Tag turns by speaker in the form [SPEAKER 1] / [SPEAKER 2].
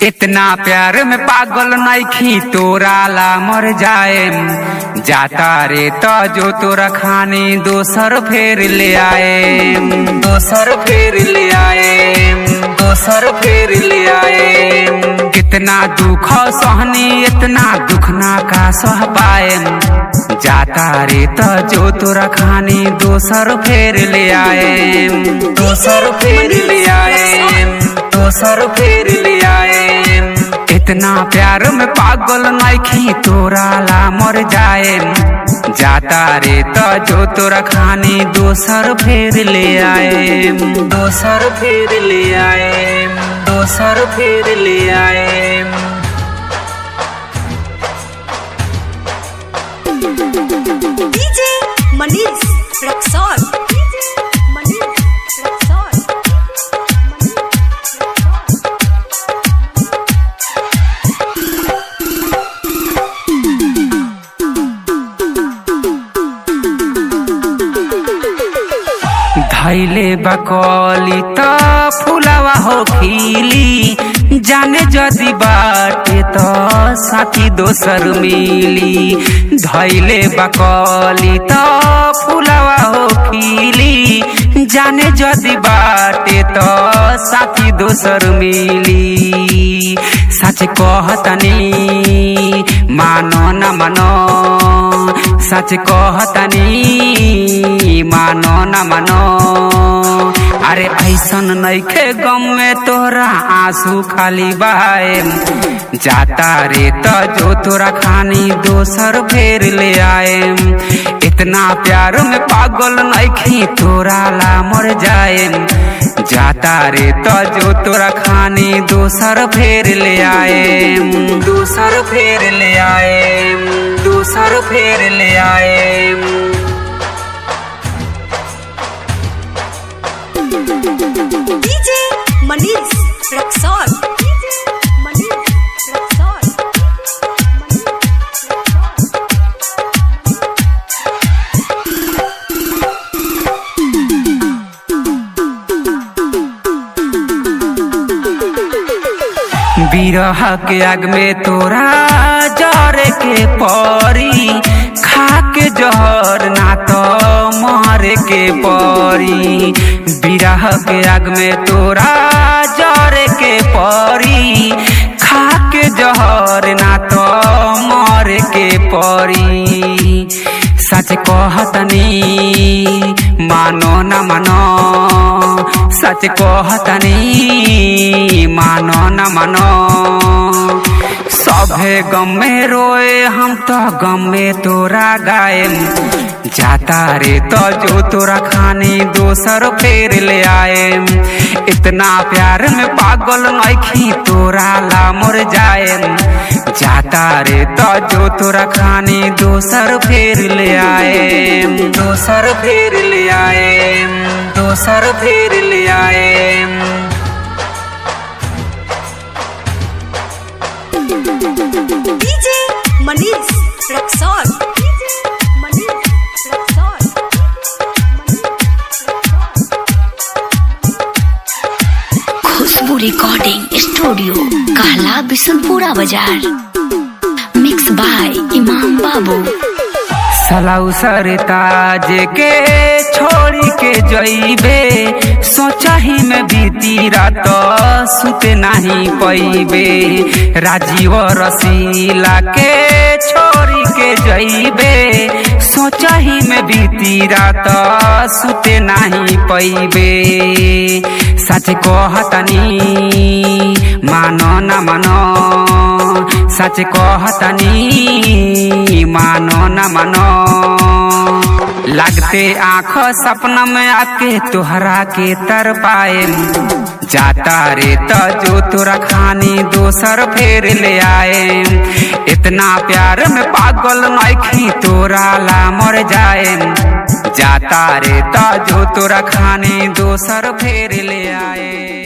[SPEAKER 1] इतना प्यार में पागल नइखी तोरा ला मर जाएम। जाता रे तो जो तोरा खानी दोसर फेर ले आएम, दोसर फेर ले आएम, दोसर फेर ले आएम। कितना दुख सहनी इतना दुख ना का सह पाएम। जाता रे तो जो तोरा खानी दोसर फेर ले आएम, दोसर फेर ले आएम, दोसर फेर ले आएम। इतना प्यार में पागल नइखी तोरा ला मर जाएम। जाता रे तो जो तोरा खानी दोसर फेर ले आएम, दोसर फेर ले आएम, दोसर फेर ले आएम।
[SPEAKER 2] DJ Manish Raxaul, DJ Manish Raxaul.
[SPEAKER 1] धैले बकली त फुलावा हो खिली। जाने जदी बाटे त साथी दोसर मिली। धैले बकली त फुलावा हो खिली। जाने जदी बाटे त साथी दोसर मिली। सच कहतनी मानो न मानो, सच कहतनी मानो न मानो। अरे ऐसन नइखे गम में तोरा आंसू खाली बहाएम। जाता रे तो जो तोरा खानी दोसर फेर ले आएम। इतना प्यार में पागल नइखी तोरा ला मर जाएम। जाता रे तो जो तोरा खानी दोसर फेर ले आएम, दोसर फेर ले आएम, दोसर फेर ले आएम।
[SPEAKER 2] DJ Manish Raxaul, DJ Manish Raxaul.
[SPEAKER 1] बिरह के आग में तोरा जर के परी। खा के जहर ना तो मर के परी। बिरह के आग में तोरा जर के परी। खा के जहर ना तो मर के परी। सच कहतनी मानो न मानो, सच कहतनी मानो न मानो। सभे गम में रोए हम तो गम में तोरा गाएम। जाता रे तो जो तोरा खानी दोसर फेर ले आएम। इतना प्यार में पागल नइखी तोरा ला मर जाएम। जाता रे तो जो तोरा खानी दोसर फेर ले आएम, दोसर फेर ले आएम, दोसर फेर ले आएम।
[SPEAKER 2] DJ Manish Raxaul, DJ Manish Raxaul.
[SPEAKER 3] Khushboo recording studio कहला बिशनपुरा बाजार। मिक्स बाय इमाम बाबू।
[SPEAKER 1] सलाउ सरताज के छोड़ी के जइबे। सोचही में बीती रात सुते नहीं पैबे। राजीव रसीला के छोड़ी के जइबे। सोचही में बीती रात सुते नहीं पैबे। सच कहतनी मानो न मानो, सच कहतनी मानो न मानो। लगते आँख सपना में आके तोहरा के तर पाएम। जाता रे तो जो तोरा खानी दोसर फेर ले आएम। इतना प्यार में पागल नइखी तोरा ला मर जाएम। जाता रे तो जो तोरा खानी दोसर फेर ले आएम।